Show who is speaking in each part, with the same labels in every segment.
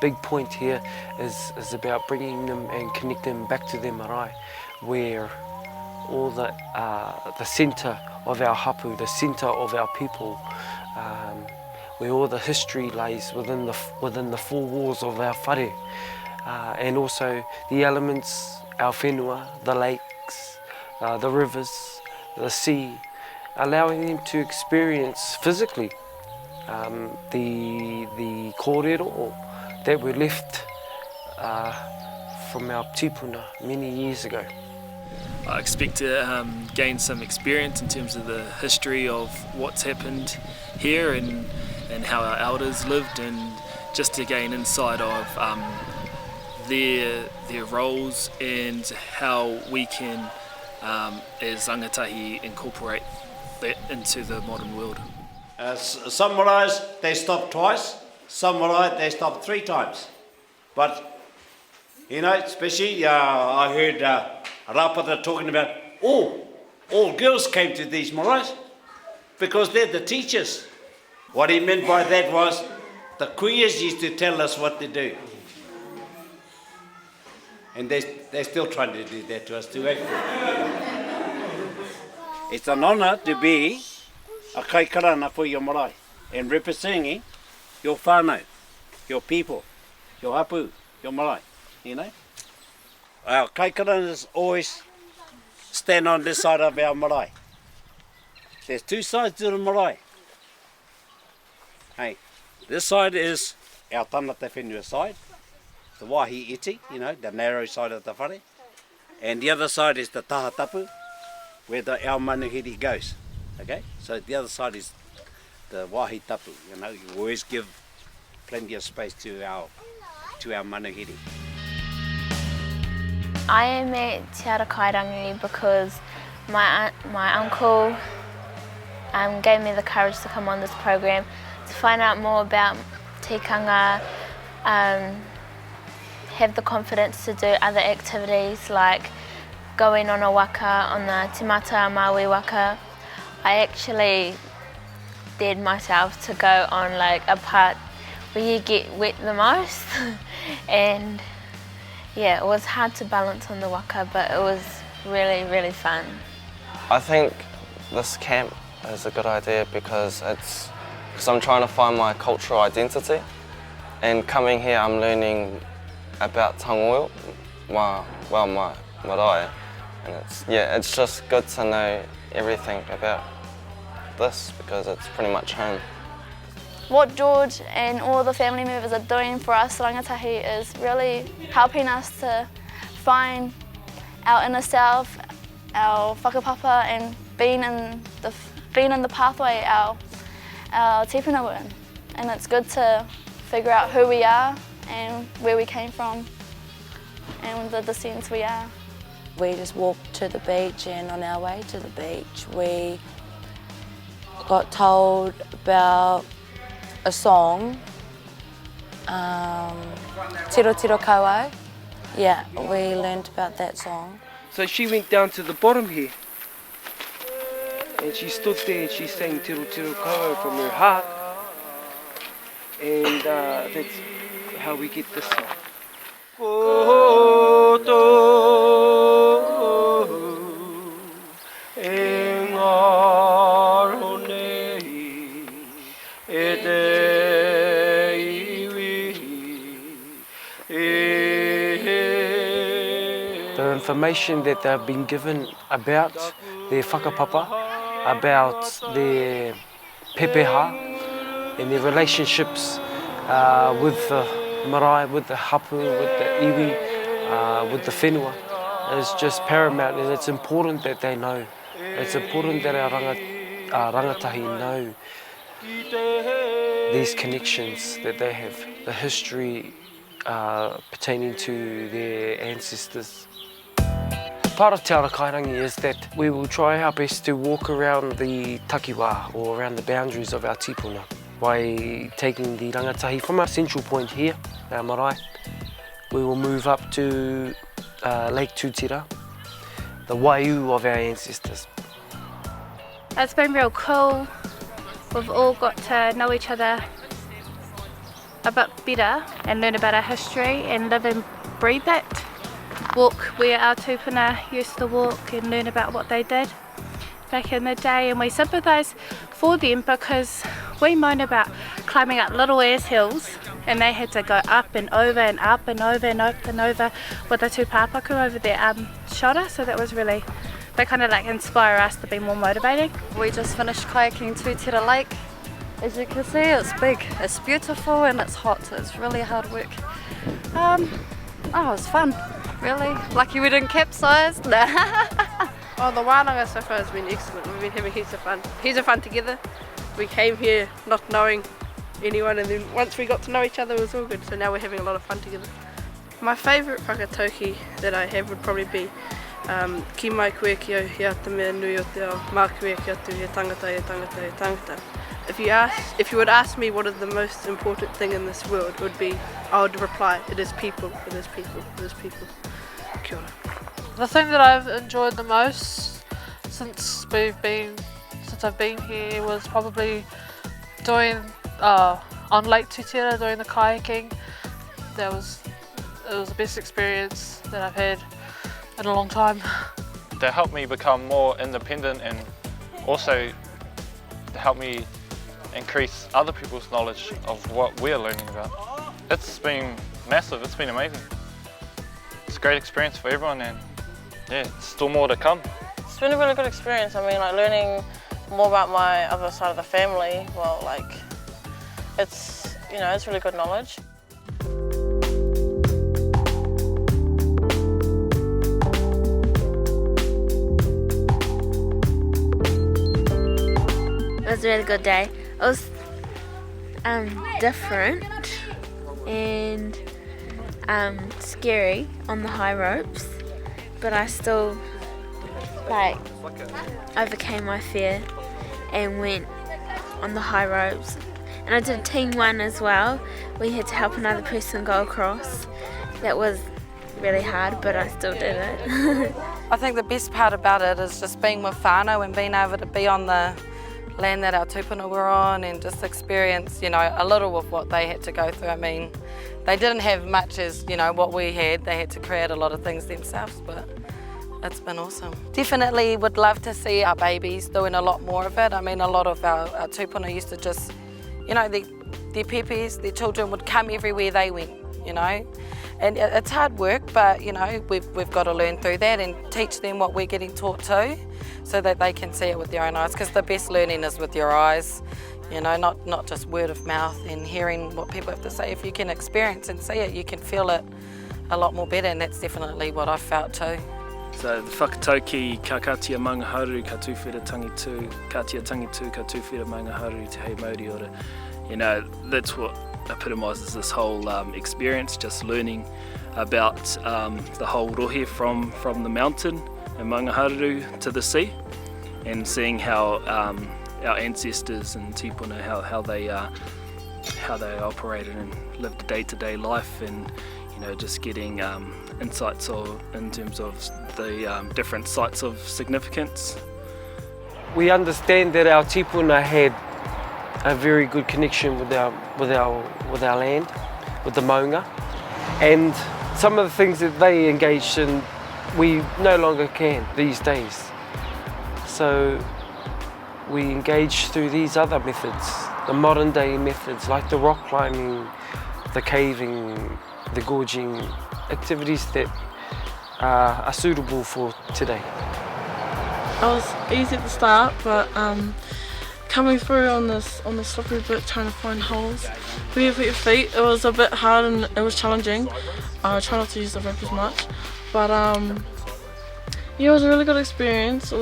Speaker 1: big point here is about bringing them and connecting them back to their marae, where all the centre of our hapū, the centre of our people, where all the history lays within the four walls of our whare, and also the elements, our whenua, the lakes, the rivers, the sea, allowing them to experience physically the kōrero that were left from our tipuna many years ago.
Speaker 2: I expect to gain some experience in terms of the history of what's happened here and how our elders lived, and just to gain insight of their roles and how we can, as rangatahi, incorporate that into the modern world.
Speaker 3: Some marae they stop twice, some marae they stop 3 times. But, you know, especially I heard Rapata talking about all girls came to these marae because they're the teachers. What he meant by that was the queers used to tell us what to do. And they're still trying to do that to us too, actually. It's an honour to be a kaikarana for your marae and representing your whānau, your people, your hapū, your marae, you know. Our kaikaranas always stand on this side of our marae. There's 2 sides to the marae. Hey, this side is our tanata whenua side, the wāhi iti, you know, the narrow side of the whare. And the other side is the taha tapu, where our manuhiri goes. Okay, so the other side is the wāhi tapu, you know, you always give plenty of space to our manuhiri.
Speaker 4: I am at Te Ara Kairangi because my uncle gave me the courage to come on this program to find out more about tikanga, have the confidence to do other activities like going on a waka, on the Te Mata Māui waka. I actually dared myself to go on like a part where you get wet the most and yeah, it was hard to balance on the waka, but it was really, really fun.
Speaker 5: I think this camp is a good idea because I'm trying to find my cultural identity, and coming here I'm learning about Tangoio Marae, and it's just good to know everything about this because it's pretty much home.
Speaker 6: What George and all the family members are doing for us rangatahi is really helping us to find our inner self, our whakapapa, and being in the pathway our tipuna were in. And it's good to figure out who we are and where we came from and the descents we are.
Speaker 7: We just walked to the beach, and on our way to the beach we got told about a song, Tiro Tiro Kauai. Yeah, we learned about that song.
Speaker 1: So she went down to the bottom here and she stood there and she sang Tiro Tiro Kauai from her heart, and that's how we get this song. The information that they've been given about their whakapapa, about their pepeha and their relationships with the marae, with the hapū, with the iwi, with the whenua is just paramount, and it's important that they know. It's important that our rangatahi know these connections that they have, the history pertaining to their ancestors. Part of Te Ara Kairangi is that we will try our best to walk around the takiwā, or around the boundaries of our tipuna, by taking the rangatahi from our central point here, our marae. We will move up to Lake Tūtira, the waiū of our ancestors.
Speaker 8: It's been real cool. We've all got to know each other a bit better and learn about our history and live and breathe that. Walk where our tūpuna used to walk and learn about what they did back in the day, and we sympathise for them because we moan about climbing up little ass hills and they had to go up and over and up and over and up and over with the tūpāpaku over their shoulder, so that was really, they kind of like inspire us to be more motivating.
Speaker 9: We just finished kayaking to Te Ara Lake. As you can see, it's big, it's beautiful and it's hot, so it's really hard work. Oh, it was fun, really. Lucky we didn't capsize.
Speaker 10: Oh, the wānanga so far has been excellent. We've been having heaps of fun. Heaps of fun together. We came here not knowing anyone, and then once we got to know each other it was all good, so now we're having a lot of fun together. My favourite whakatauki that I have would probably be ki mai koe ki au hea te mea nui o te ao, mā koe ki atu he tangata, he tangata, he tangata. If you would ask me what is the most important thing in this world, it would be, I would reply, it is people, it is people, it is people. Kia ora.
Speaker 11: The thing that I've enjoyed the most since I've been here was probably doing on Lake Tutera, doing the kayaking. It was the best experience that I've had in a long time.
Speaker 12: They helped me become more independent and also to help me increase other people's knowledge of what we're learning about. It's been massive, it's been amazing. It's a great experience for everyone, and yeah, still more to come.
Speaker 7: It's been a really good experience. I mean, like learning more about my other side of the family. Well, like it's really good knowledge.
Speaker 4: It was a really good day. It was different and scary on the high ropes, but I still overcame my fear and went on the high ropes. And I did team 1 as well. We had to help another person go across. That was really hard, but I still did it.
Speaker 9: I think the best part about it is just being with Whānau and being able to be on the land that our tūpuna were on and just experience, a little of what they had to go through. I mean, they didn't have much as, what we had. They had to create a lot of things themselves, but it's been awesome. Definitely would love to see our babies doing a lot more of it. I mean, a lot of our tūpuna used to just, their pepes, their children would come everywhere they went, And it's hard work, but, we've got to learn through that and teach them what we're getting taught too, so that they can see it with their own eyes, because the best learning is with your eyes, not just word of mouth and hearing what people have to say. If you can experience and see it, you can feel it a lot more better, and that's definitely what I've felt too.
Speaker 2: So the whakatauki, ka katia Maungaharuru, ka Tuwhera-Tangitū, katia Tangitū, ka Tuwhera Maungaharuru, te hei Māori ora. That's what epitomises this whole experience, just learning about the whole rohe from the mountain and Maungaharuru to the sea, and seeing how our ancestors and tipuna, how they operated and lived a day-to-day life, and just getting insights in terms of the different sites of significance.
Speaker 1: We understand that our tipuna had a very good connection with our land, with the maunga, and some of the things that they engaged in we no longer can these days. So we engage through these other methods, the modern day methods like the rock climbing, the caving, the gorging, activities that are suitable for today.
Speaker 11: It was easy at the start, but coming through on the slippery bit, trying to find holes where you put your feet, it was a bit hard and it was challenging. I try not to use the rope as much, but yeah, it was a really good experience. It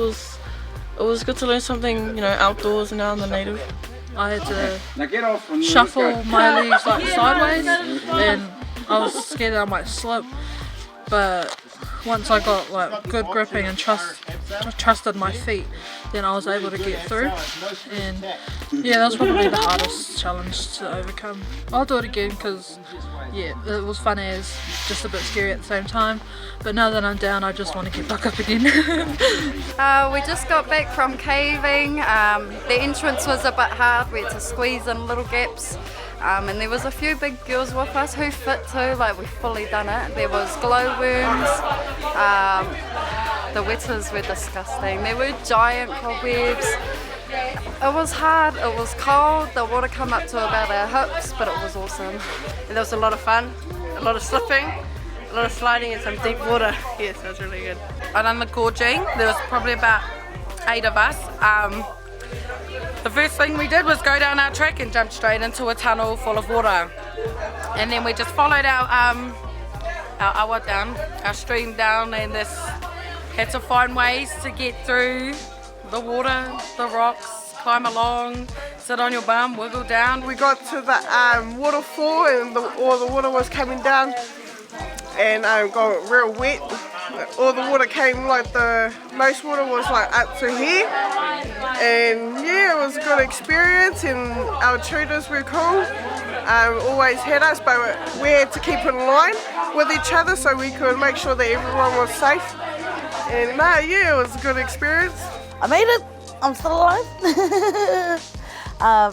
Speaker 11: was good to learn something, outdoors and out in the native. I had to shuffle my legs sideways, and I was scared that I might slip, but once I got good gripping and trusted my feet, then I was able to get through. And yeah, that was probably the hardest challenge to overcome. I'll do it again because yeah, it was fun as just a bit scary at the same time. But now that I'm down, I just want to get back up again.
Speaker 9: We just got back from caving. The entrance was a bit hard. We had to squeeze in little gaps. And there was a few big girls with us who fit too, like we fully done it. There was glowworms, the wetters were disgusting, there were giant cobwebs. It was hard, it was cold, the water came up to about our hips, but it was awesome.
Speaker 10: And there was a lot of fun, a lot of slipping, a lot of sliding in some deep water. Yes, that was really good.
Speaker 9: I done the gorging, there was probably about 8 of us. The first thing we did was go down our track and jump straight into a tunnel full of water. And then we just followed our awa down, our stream down, and just had to find ways to get through the water, the rocks, climb along, sit on your bum, wiggle down.
Speaker 13: We got to the waterfall and all the water was coming down and got real wet. All the water came most water was like up to here, and yeah, it was a good experience, and our tutors were cool, always had us, but we had to keep in line with each other so we could make sure that everyone was safe, and yeah, it was a good experience.
Speaker 7: I made it, I'm still alive.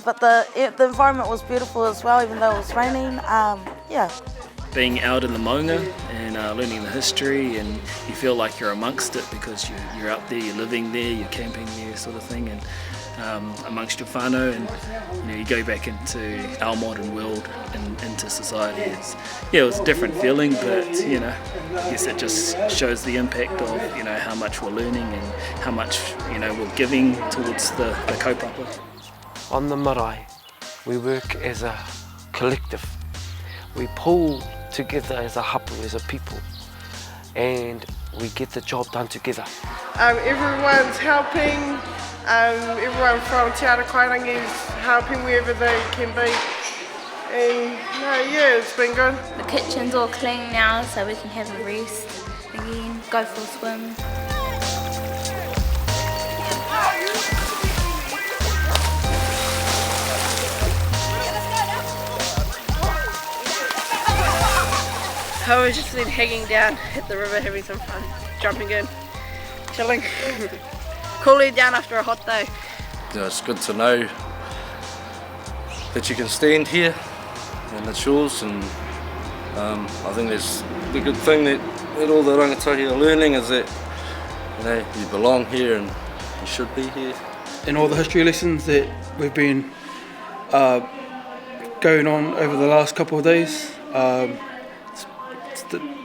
Speaker 7: But the environment was beautiful as well, even though it was raining, yeah.
Speaker 2: Being out in the maunga and learning the history, and you feel like you're amongst it because you're up there, you're living there, you're camping there, sort of thing, and amongst your whānau, and you go back into our modern world and into society. It was a different feeling, but I guess it just shows the impact of how much we're learning and how much we're giving towards the kaupapa.
Speaker 1: On the marae, we work as a collective. We pull together as a hapū, as a people, and we get the job done together.
Speaker 13: Everyone's helping, everyone from Te Ara Kairangi is helping wherever they can be, and yeah, it's been good.
Speaker 4: The kitchen's all clean now, so we can have a rest again, go for a swim.
Speaker 10: I was just been hanging down at the river, having some fun, jumping in, chilling, cooling down after a hot day.
Speaker 14: Yeah, it's good to know that you can stand here in the shores, and I think that's the good thing that all the rangatahi are learning, is that you belong here and you should be here.
Speaker 15: In all the history lessons that we've been going on over the last couple of days,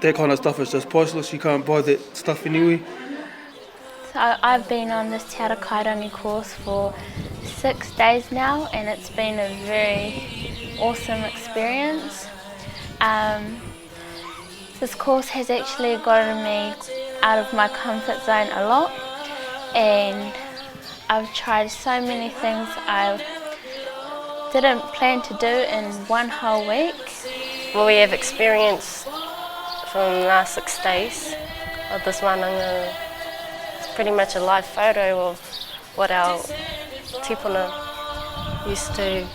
Speaker 15: that kind of stuff is just priceless. You can't buy that stuff anywhere.
Speaker 4: So I've been on this Te Ara Kairangi course for 6 days now, and it's been a very awesome experience. This course has actually gotten me out of my comfort zone a lot, and I've tried so many things I didn't plan to do in one whole week.
Speaker 16: What we have experienced from the last 6 days of this wānanga, it's pretty much a live photo of what our tipuna used to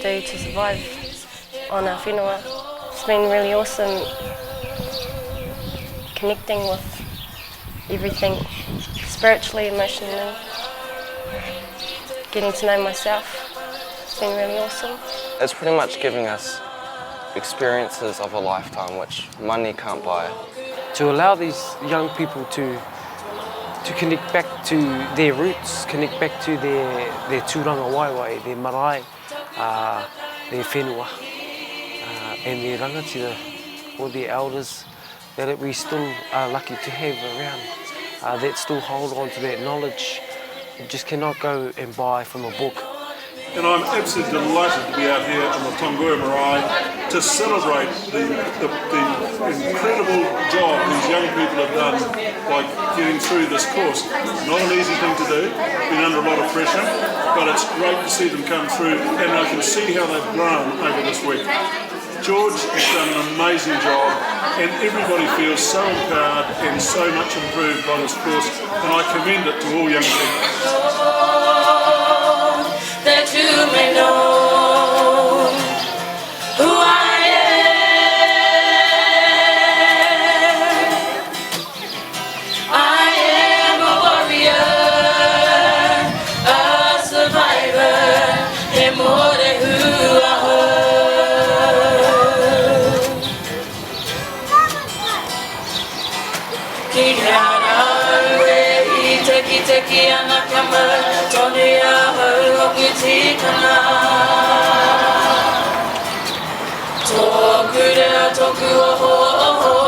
Speaker 16: do to survive on our whenua. It's been really awesome connecting with everything spiritually, emotionally, getting to know myself. It's been really awesome.
Speaker 5: It's pretty much giving us experiences of a lifetime which money can't buy.
Speaker 1: To allow these young people to connect back to their roots, connect back to their tūranga waiwai, their marae, their whenua, and their rangatira, or their elders that we still are lucky to have around, that still hold on to that knowledge. You just cannot go and buy from a book.
Speaker 17: And I'm absolutely delighted to be out here on the Tangoio Marae to celebrate the incredible job these young people have done by getting through this course. Not an easy thing to do, been under a lot of pressure, but it's great to see them come through, and I can see how they've grown over this week. George has done an amazing job, and everybody feels so empowered and so much improved by this course, and I commend it to all young people.
Speaker 18: That you may know who I am. I am a warrior, a survivor, and more than who I am. Ki rānau e I teki ana ka mau, tonu a hau hoki tikana. Tōku rea, tōku oho oho,